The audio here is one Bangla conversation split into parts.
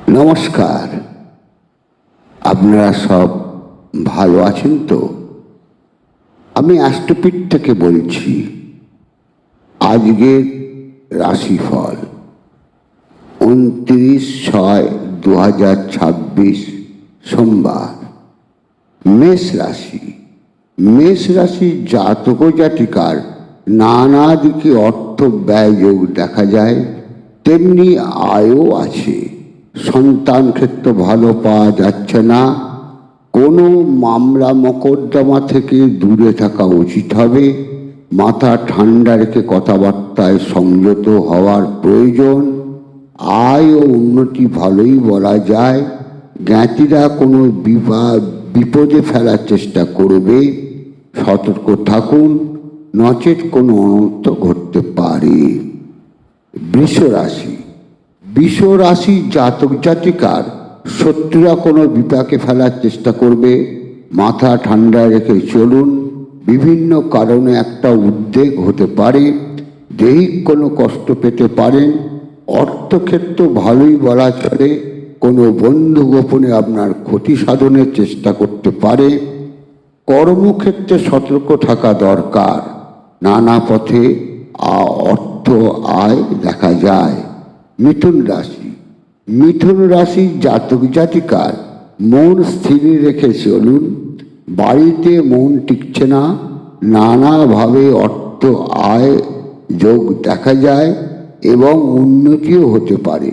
নমস্কার। আপনারা সব ভালো আছেন তো? আমি অ্যাস্ট্রোপিট থেকে বলছি। আজকের রাশিফল 29/6/2026 সোমবার। মেষ রাশি। মেষ রাশির জাতক জাতিকার নানা দিকে অর্থ ব্যয় যোগ দেখা যায়, তেমনি আয়ও আছে। সন্তান ক্ষেত্র ভালো পাওয়া যাচ্ছে না। কোনো মামলা মোকদ্দমা থেকে দূরে থাকা উচিত হবে। মাথা ঠান্ডা রেখে কথাবার্তায় সংযত হওয়ার প্রয়োজন। আয় ও উন্নতি ভালোই বলা যায়। জ্ঞাতিরা কোনো বিপদে ফেলার চেষ্টা করবে, সতর্ক থাকুন, নচেৎ কোনো অনর্থ ঘটতে পারে। বৃষ রাশি। বৃষ রাশির জাতক জাতিকার শত্রুরা কোনো বিপাকে ফেলার চেষ্টা করবে, মাথা ঠান্ডা রেখে চলুন। বিভিন্ন কারণে একটা উদ্বেগ হতে পারে, দৈহিক কোনো কষ্ট পেতে পারেন। অর্থক্ষেত্র ভালোই বলা চলে। কোনো বন্ধু গোপনে আপনার ক্ষতি সাধনের চেষ্টা করতে পারে। কর্মক্ষেত্রে সতর্ক থাকা দরকার। নানা পথে অর্থ আয় দেখা যায়। মিথুন রাশি। মিথুন রাশির জাতক জাতিকার মন স্থির রেখে চলুন। বাড়িতে মন টিকছে না, নানাভাবে অর্থ আয় যোগ দেখা যায় এবং উন্নতিও হতে পারে।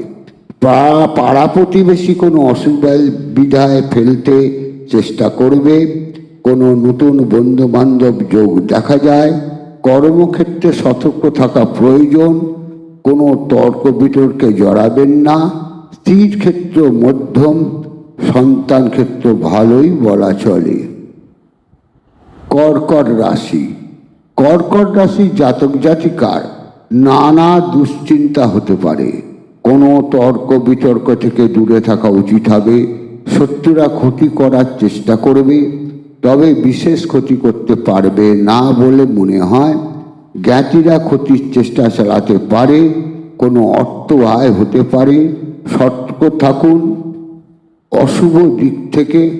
পাড়া প্রতিবেশী কোনো অসুবিধায় ফেলতে চেষ্টা করবে। কোনো নতুন বন্ধু বান্ধব যোগ দেখা যায়। কর্মক্ষেত্রে সতর্ক থাকা প্রয়োজন। কোনো তর্ক বিতর্কে জড়াবেন না। স্ত্রীর ক্ষেত্র মধ্যম, সন্তান ক্ষেত্র ভালোই বলা চলে। কর্কট রাশি। কর্কট রাশির জাতক জাতিকার নানা দুশ্চিন্তা হতে পারে। কোনো তর্ক বিতর্ক থেকে দূরে থাকা উচিত হবে। শত্রুরা ক্ষতি করার চেষ্টা করবে, তবে বিশেষ ক্ষতি করতে পারবে না বলে মনে হয়। জ্ঞাতিরা ক্ষতির চেষ্টা চালাতে পারে। কোনো অর্থ আয় হতে পারে, সতর্ক থাকুন। অশুভ দিক থেকে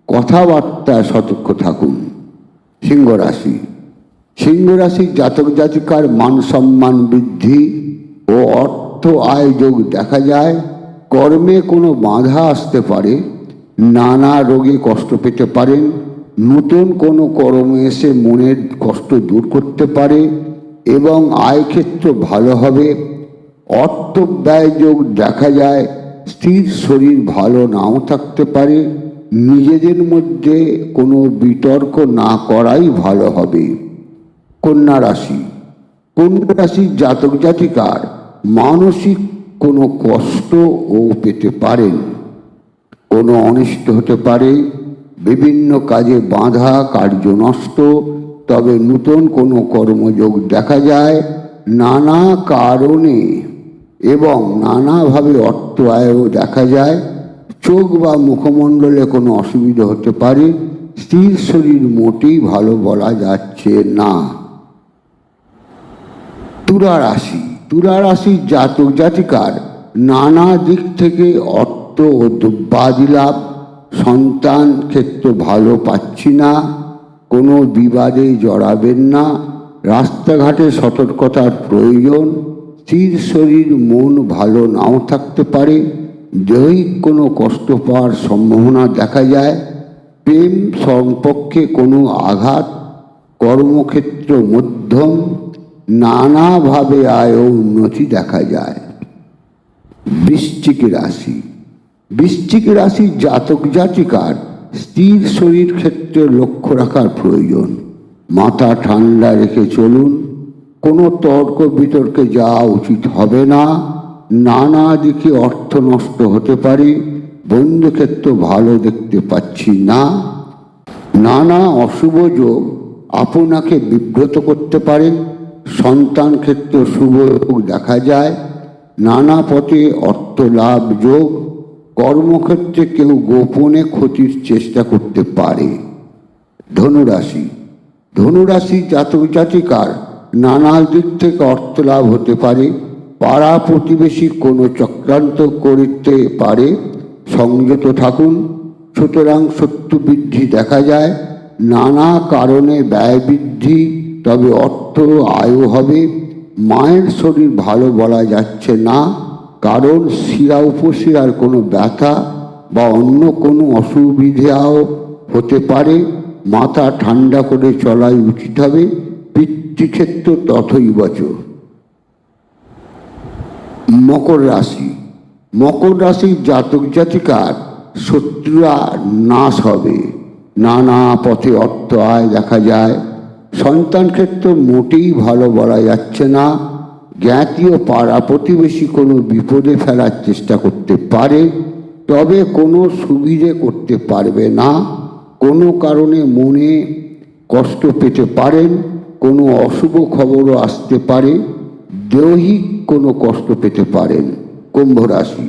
কথাবার্তায় সতর্ক থাকুন। সিংহ রাশি। সিংহ রাশির জাতক জাতিকার মান সম্মান বৃদ্ধি ও অর্থ আয় যোগ দেখা যায়। কর্মে কোনো বাধা আসতে পারে। নানা রোগে কষ্ট পেতে পারেন। নতুন কোনো কর্মে এসে মনের কষ্ট দূর করতে পারে এবং আয় ক্ষেত্র ভালো হবে। অর্থ ব্যয় যোগ দেখা যায়। স্থির শরীর ভালো নাও থাকতে পারে। নিজেদের মধ্যে কোনো বিতর্ক না করাই ভালো হবে। কন্যা রাশি। কন্যা রাশির জাতক জাতিকার মানসিক কোনো কষ্ট ও পেতে পারেন। কোনো অনিষ্ট হতে পারে। বিভিন্ন কাজে বাধা, কার্য নষ্ট। তবে নতুন কোনো কর্মযোগ দেখা যায়। নানা কারণে এবং নানাভাবে অর্থ আয়ও দেখা যায়। চোখ বা মুখমণ্ডলে কোনো অসুবিধা হতে পারে। স্থির শরীর মোটেই ভালো বলা যাচ্ছে না। তুলা রাশি। তুলা রাশির জাতক জাতিকার নানা দিক থেকে অর্থ ও দ্রব্যাদি লাভ। সন্তান ক্ষেত্র ভালো পাচ্ছি না। কোনো বিবাদে জড়াবেন না। রাস্তাঘাটে সতর্কতার প্রয়োজন। স্থির শরীর, মন ভালো নাও থাকতে পারে। দৈহিক কোনো কষ্ট পাওয়ার সম্ভাবনা দেখা যায়। প্রেম সম্পর্কে কোনো আঘাত। কর্মক্ষেত্র মধ্যম। নানাভাবে আয় ও উন্নতি দেখা যায়। বৃশ্চিক রাশি। বৃশ্চিক রাশির জাতক জাতিকার স্থির শরীর ক্ষেত্রে লক্ষ্য রাখার প্রয়োজন। মাথা ঠান্ডা রেখে চলুন। কোনো তর্ক বিতর্কে যাওয়া উচিত হবে না। নানা দিকে অর্থ নষ্ট হতে পারে। বন্ধুক্ষেত্র ভালো দেখতে পাচ্ছি না। নানা অশুভ যোগ আপনাকে বিব্রত করতে পারে। সন্তান ক্ষেত্র শুভ যোগ দেখা যায়। নানা পথে অর্থ লাভ যোগ। কর্মক্ষেত্রে কেউ গোপনে ক্ষতির চেষ্টা করতে পারে। ধনুরাশি। ধনুরাশি জাতক জাতিকার নানা দিক থেকে অর্থ লাভ হতে পারে। পাড়া প্রতিবেশী কোনো চক্রান্ত করতে পারে, সংযত থাকুন। সুতরাং শত্রু বৃদ্ধি দেখা যায়, নানা কারণে ব্যয় বৃদ্ধি, তবে অর্থ আয়ও হবে। মায়ের শরীর ভালো বলা যাচ্ছে না, কারণ শিরা উপশিরার কোনো ব্যথা বা অন্য কোনো অসুবিধাও হতে পারে। মাথা ঠান্ডা করে চলাই উচিত হবে। পিতৃক্ষেত্র তথৈবচ। মকর রাশি। মকর রাশির জাতক জাতিকার শত্রুরা নাশ হবে, নানা পথে অর্থ আয় দেখা যায়। সন্তান ক্ষেত্র মোটেই ভালো বলা যাচ্ছে না। জ্ঞাতি ও পাড়া প্রতিবেশী কোনো বিপদে ফেলার চেষ্টা করতে পারে, তবে কোনো সুবিধে করতে পারবে না। কোনো কারণে মনে কষ্ট পেতে পারেন, কোনো অশুভ খবরও আসতে পারে, দৈহিক কোনো কষ্ট পেতে পারেন। কুম্ভ রাশি।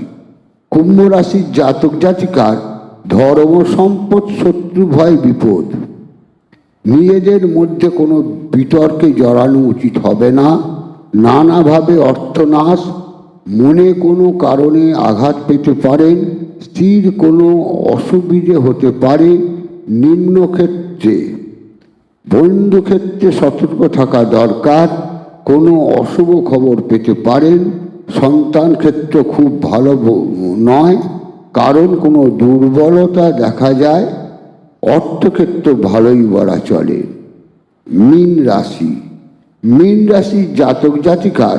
কুম্ভ রাশির জাতক জাতিকার ধর্ম, সম্পদ, শত্রু, ভয়, বিপদ। নিজেদের মধ্যে কোনো বিতর্কে জড়ানো উচিত হবে না। নানাভাবে অর্থনাশ, মনে কোনো কারণে আঘাত পেতে পারেন, স্ত্রীর কোনো অসুবিধে হতে পারে। নিম্নক্ষেত্রে বন্ধুক্ষেত্রে সতর্ক থাকা দরকার, কোনো অশুভ খবর পেতে পারেন। সন্তান ক্ষেত্র খুব ভালো নয়, কারণ কোনো দুর্বলতা দেখা যায়। অর্থক্ষেত্র ভালোই বলা চলে। মীন রাশি। মীন রাশির জাতক জাতিকার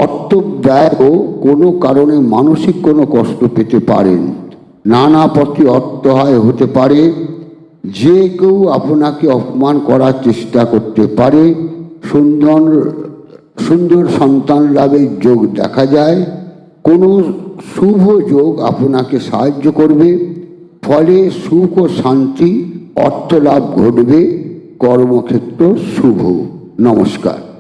অর্থ ব্যয় ও কোনো কারণে মানসিক কোনো কষ্ট পেতে পারেন। নানা পথে অর্থ আয় হতে পারে। যে কেউ আপনাকে অপমান করার চেষ্টা করতে পারে। সুন্দর সন্তান লাভের যোগ দেখা যায়। কোনো শুভ যোগ আপনাকে সাহায্য করবে, ফলে সুখ ও শান্তি, অর্থ লাভ ঘটবে। কর্মক্ষেত্র শুভ। নমস্কার।